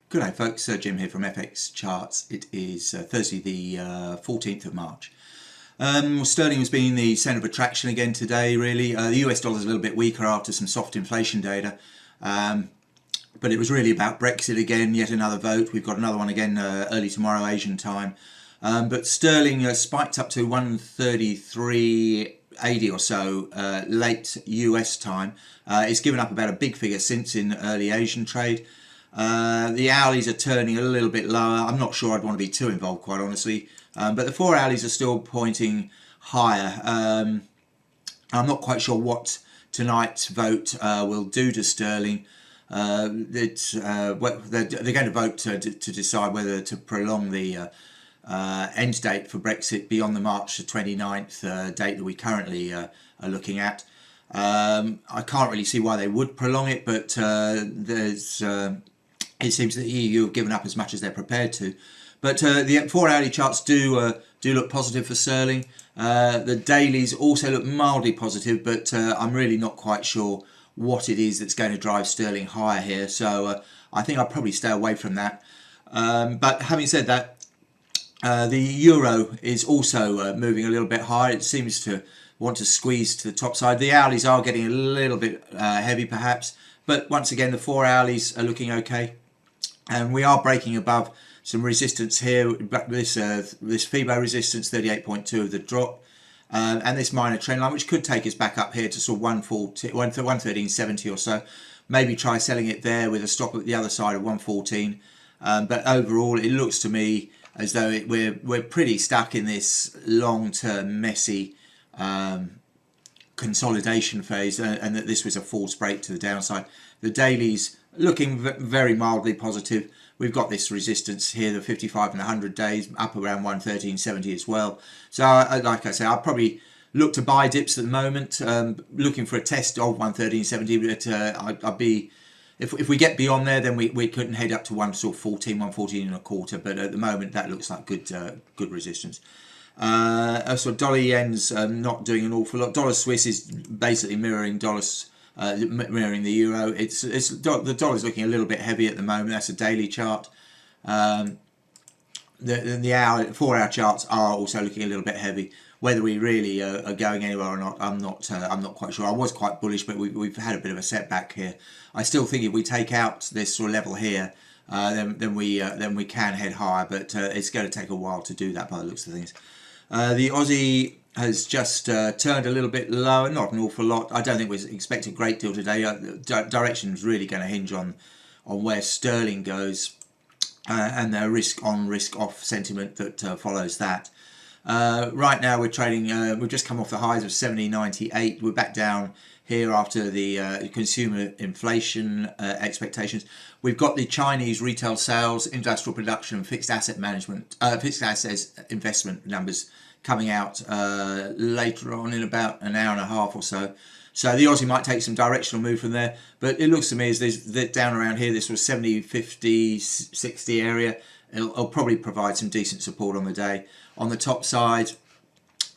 Good day folks, Jim here from FX Charts. It is Thursday the 14th of March. Sterling has been the centre of attraction again today really. The US dollar is a little bit weaker after some soft inflation data. But it was really about Brexit again, yet another vote. We've got another one again early tomorrow Asian time. But Sterling spiked up to 133.80 or so late US time. It's given up about a big figure since in early Asian trade. The hourlies are turning a little bit lower. I'm not sure I'd want to be too involved, quite honestly. But the 4 hourlies are still pointing higher. I'm not quite sure what tonight's vote will do to Sterling. They're going to vote to decide whether to prolong the end date for Brexit beyond the March the 29th date that we currently are looking at. I can't really see why they would prolong it, but it seems that the EU have given up as much as they're prepared to. But the 4 hourly charts do look positive for Sterling. The dailies also look mildly positive, but I'm really not quite sure what it is that's going to drive Sterling higher here. So I think I'll probably stay away from that. But having said that, the euro is also moving a little bit higher. It seems to want to squeeze to the top side. The hourlies are getting a little bit heavy perhaps, but once again the 4 hourlies are looking okay. And we are breaking above some resistance here. This FIBO resistance, 38.2 of the drop, and this minor trend line, which could take us back up here to sort of 113.70 or so. Maybe try selling it there with a stop at the other side of 114. But overall, it looks to me as though we're pretty stuck in this long-term messy consolidation phase, and that this was a false break to the downside. The dailies looking very mildly positive. We've got this resistance here, the 55 and 100 days, up around 113.70 as well. So like I say, I'll probably look to buy dips at the moment, looking for a test of 113.70, but I'd be, if we get beyond there, then we couldn't head up to 114 and a quarter, but at the moment that looks like good resistance. So dollar yen's not doing an awful lot. Dollar Swiss is basically mirroring mirroring the euro. The dollar's looking a little bit heavy at the moment. That's a daily chart. The 4 hour charts are also looking a little bit heavy. Whether we really are going anywhere or not, I'm not quite sure. I was quite bullish, but we've had a bit of a setback here. I still think if we take out this sort of level here, then we can head higher, but it's going to take a while to do that by the looks of things. The Aussie has just turned a little bit lower, not an awful lot. I don't think we expect a great deal today. Direction is really going to hinge on where Sterling goes and the risk on, risk off sentiment that follows that. Right now we're trading, we've just come off the highs of 70.98. We're back down here after the consumer inflation expectations. We've got the Chinese retail sales, industrial production and fixed asset investment numbers coming out later on in about an hour and a half or so. So the Aussie might take some directional move from there, but it looks to me as there's down around here, this was 70, 50, 60 area. It'll probably provide some decent support on the day. On the top side,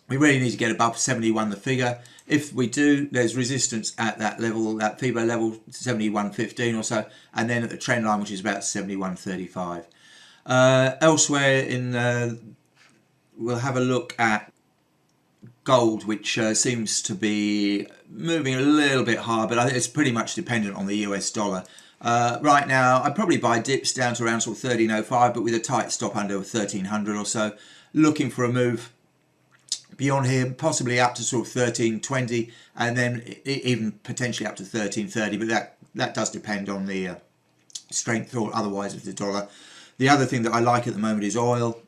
we really need to get above 71 the figure. If we do, there's resistance at that level, that FIBO level, 71.15 or so, and then at the trend line, which is about 71.35. Elsewhere we'll have a look at gold, which seems to be moving a little bit hard, but I think it's pretty much dependent on the US dollar. Right now, I'd probably buy dips down to around sort of 13.05, but with a tight stop under 1300 or so. Looking for a move beyond here, possibly up to sort of 13.20, and then even potentially up to 13.30, but that does depend on the strength or otherwise of the dollar. The other thing that I like at the moment is oil,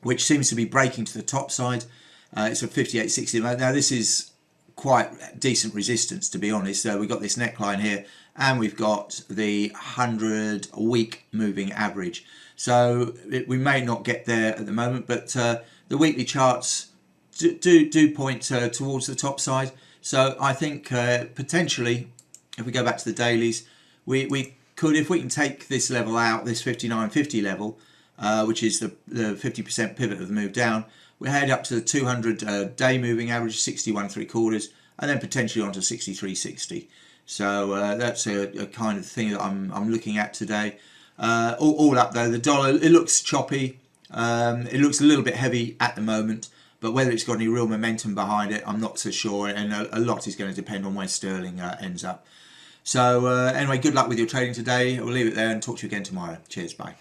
which seems to be breaking to the top side. It's at 58.60. Now this is quite decent resistance, to be honest. We've got this neckline here, and we've got the 100-week moving average. So we may not get there at the moment, but the weekly charts do point towards the top side. So I think potentially, if we go back to the dailies, we could, if we can take this level out, this 59.50 level, which is the 50% pivot of the move down, we head up to the 200 day moving average, 61.75, and then potentially onto 63.60. So that's a kind of thing that I'm looking at today. All up though. The dollar, it looks choppy. It looks a little bit heavy at the moment, but whether it's got any real momentum behind it, I'm not so sure. And a lot is going to depend on where sterling ends up. So anyway, good luck with your trading today. We'll leave it there and talk to you again tomorrow. Cheers, bye.